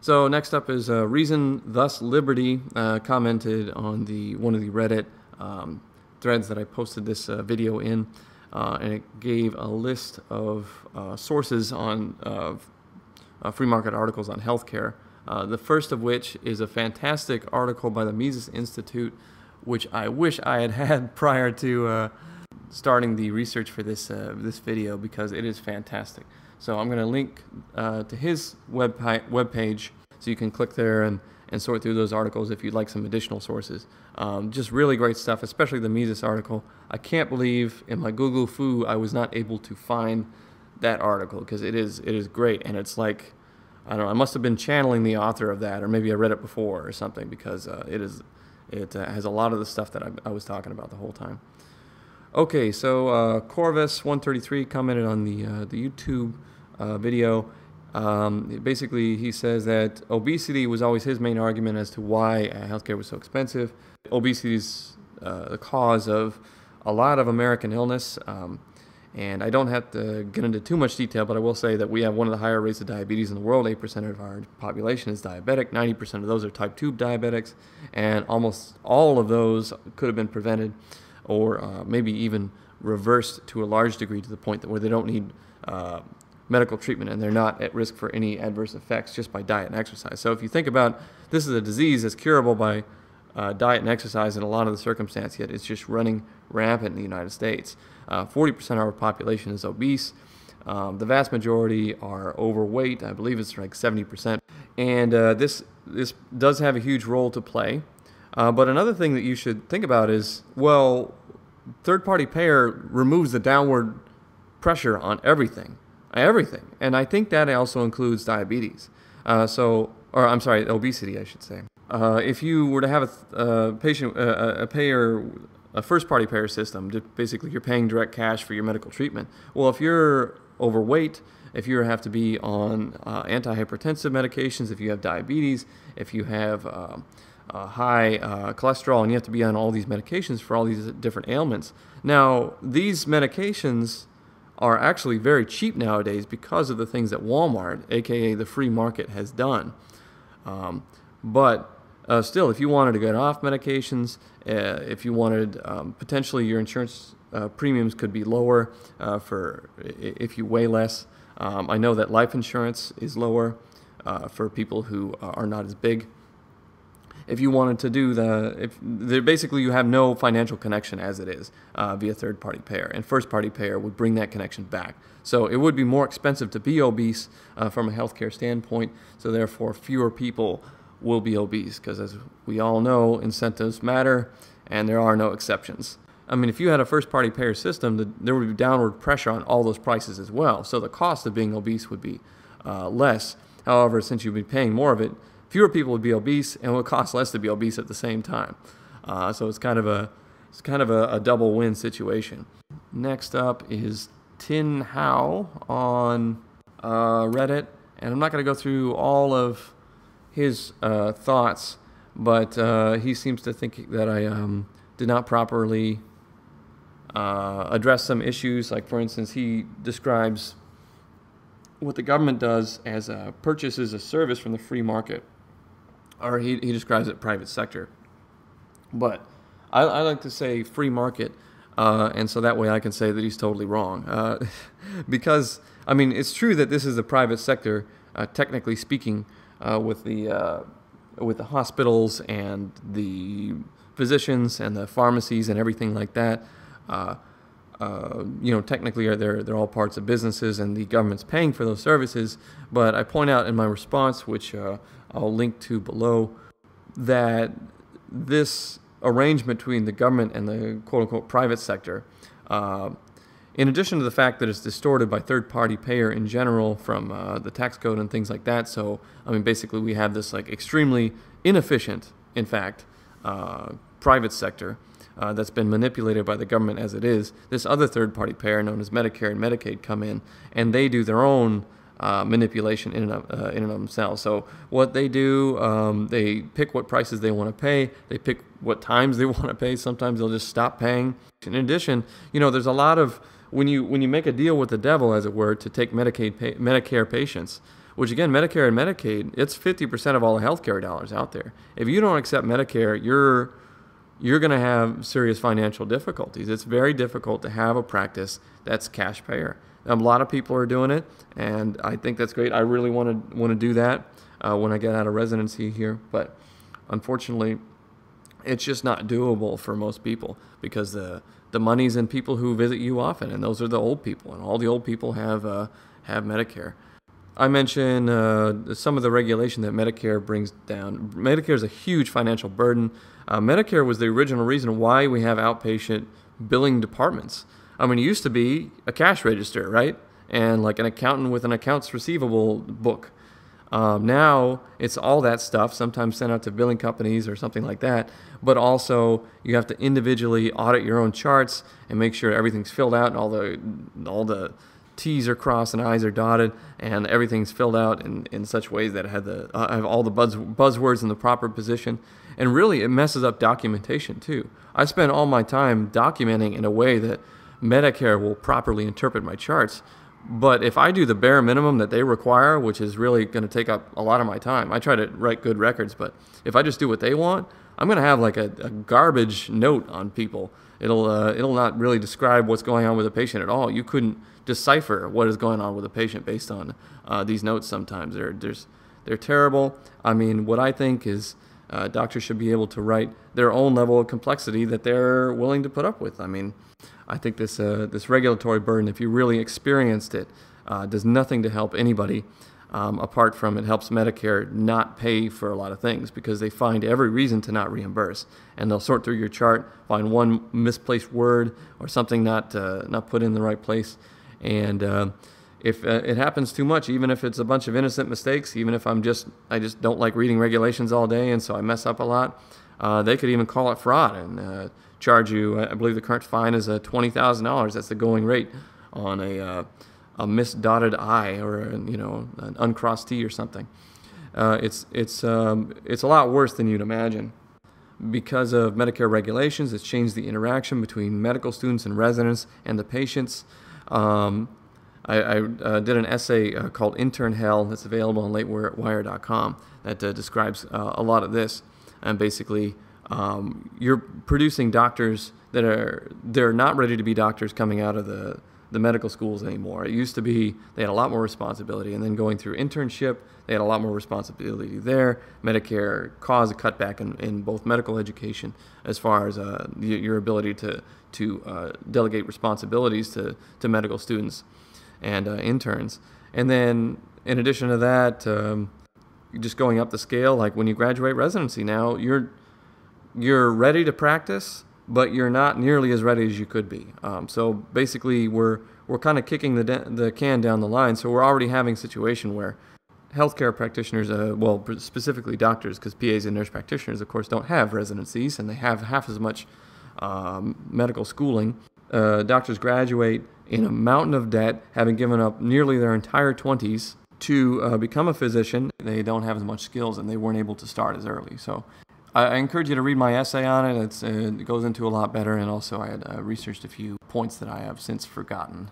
So next up is Reason Thus Liberty commented on one of the Reddit threads that I posted this video in, and it gave a list of sources on free market articles on healthcare. The first of which is a fantastic article by the Mises Institute, which I wish I had prior to starting the research for this video, because it is fantastic. So I'm going to link to his web page, so you can click there and sort through those articles if you'd like some additional sources. Just really great stuff, especially the Mises article. I can't believe in my Google Foo I was not able to find that article, because it is great, and it's like, I don't know, I must have been channeling the author of that, or maybe I read it before or something, because it has a lot of the stuff that I was talking about the whole time. Okay, so Corvus133 commented on the YouTube video. Basically, he says that obesity was always his main argument as to why healthcare was so expensive. Obesity is the cause of a lot of American illness, and I don't have to get into too much detail, but I will say that we have one of the higher rates of diabetes in the world. 8% of our population is diabetic. 90% of those are type 2 diabetics, and almost all of those could have been prevented, or maybe even reversed to a large degree, to the point that where they don't need medical treatment, and they're not at risk for any adverse effects just by diet and exercise. So if you think about, this is a disease that's curable by diet and exercise in a lot of the circumstances, yet it's just running rampant in the United States. 40% of our population is obese. The vast majority are overweight. I believe it's like 70%. And this does have a huge role to play. But another thing that you should think about is, well, third-party payer removes the downward pressure on everything. And I think that also includes diabetes. Obesity, I should say. If you were to have a first-party payer system, basically you're paying direct cash for your medical treatment. Well, if you're overweight, if you have to be on antihypertensive medications, if you have diabetes, if you have high cholesterol, and you have to be on all these medications for all these different ailments. Now, these medications are actually very cheap nowadays because of the things that Walmart, aka the free market, has done. But still, if you wanted to get off medications, if you wanted, potentially your insurance premiums could be lower if you weigh less. I know that life insurance is lower for people who are not as big. If you wanted to do basically you have no financial connection as it is via third-party payer, and first-party payer would bring that connection back. So it would be more expensive to be obese from a healthcare standpoint, so therefore fewer people will be obese, because as we all know, incentives matter, and there are no exceptions. I mean, if you had a first-party payer system, there would be downward pressure on all those prices as well, so the cost of being obese would be less. However, since you'd be paying more of it, fewer people would be obese, and it would cost less to be obese at the same time. So it's kind of a double win situation. Next up is TinHao on Reddit, and I'm not going to go through all of his thoughts, but he seems to think that I did not properly address some issues. Like, for instance, he describes what the government does as purchases a service from the free market, or he describes it private sector. But I like to say free market, and so that way I can say that he's totally wrong. Because, I mean, it's true that this is the private sector, technically speaking, with the hospitals and the physicians and the pharmacies and everything like that. Technically they're all parts of businesses, and the government's paying for those services. But I point out in my response, which I'll link to below, that this arrangement between the government and the quote-unquote private sector, in addition to the fact that it's distorted by third-party payer in general from the tax code and things like that. So, I mean, basically we have this like extremely inefficient, in fact, private sector that's been manipulated by the government as it is. This other third-party payer known as Medicare and Medicaid come in, and they do their own manipulation in and of themselves. So what they do, they pick what prices they want to pay. They pick what times they want to pay. Sometimes they'll just stop paying. In addition, there's a lot of, when you make a deal with the devil, as it were, to take Medicare patients, which again, Medicare and Medicaid, it's 50% of all the healthcare dollars out there. If you don't accept Medicare, you're going to have serious financial difficulties. It's very difficult to have a practice that's cash payer. A lot of people are doing it, and I think that's great. I really want to do that when I get out of residency here, but unfortunately, it's just not doable for most people because the money's in people who visit you often, and those are the old people, and all the old people have Medicare. I mentioned some of the regulation that Medicare brings down. Medicare is a huge financial burden. Medicare was the original reason why we have outpatient billing departments. I mean, it used to be a cash register, right? And like an accountant with an accounts receivable book. Now it's all that stuff, sometimes sent out to billing companies or something like that, but also you have to individually audit your own charts and make sure everything's filled out and all the T's are crossed and I's are dotted and everything's filled out in such ways that it have all the buzzwords in the proper position. And really, it messes up documentation too. I spend all my time documenting in a way that Medicare will properly interpret my charts. But if I do the bare minimum that they require, which is really going to take up a lot of my time, I try to write good records, but if I just do what they want, I'm going to have like a garbage note on people. It'll not really describe what's going on with a patient at all. You couldn't decipher what is going on with a patient based on these notes sometimes. They're terrible. I mean, what I think is doctors should be able to write their own level of complexity that they're willing to put up with. I mean, I think this regulatory burden, if you really experienced it, does nothing to help anybody apart from it helps Medicare not pay for a lot of things because they find every reason to not reimburse. And they'll sort through your chart, find one misplaced word or something not put in the right place. And if it happens too much, even if it's a bunch of innocent mistakes, even if I just don't like reading regulations all day and so I mess up a lot, they could even call it fraud and charge you. I believe the current fine is $20,000. That's the going rate on a misdotted I or an uncrossed T or something. It's a lot worse than you'd imagine. Because of Medicare regulations, it's changed the interaction between medical students and residents and the patients. I did an essay called Intern Hell that's available on latewire.com that describes a lot of this. And basically, you're producing doctors they're not ready to be doctors coming out of the medical schools anymore. It used to be they had a lot more responsibility, and then going through internship, they had a lot more responsibility there. Medicare caused a cutback in both medical education as far as your ability to delegate responsibilities to medical students and interns. And then in addition to that, just going up the scale, like when you graduate residency now, you're ready to practice, but you're not nearly as ready as you could be. So basically, we're kind of kicking the can down the line. So we're already having a situation where healthcare practitioners, well, specifically doctors, because PAs and nurse practitioners, of course, don't have residencies, and they have half as much medical schooling. Doctors graduate in a mountain of debt, having given up nearly their entire 20s to become a physician. They don't have as much skills, and they weren't able to start as early. So I encourage you to read my essay on it. It goes into a lot better, and also I had researched a few points that I have since forgotten.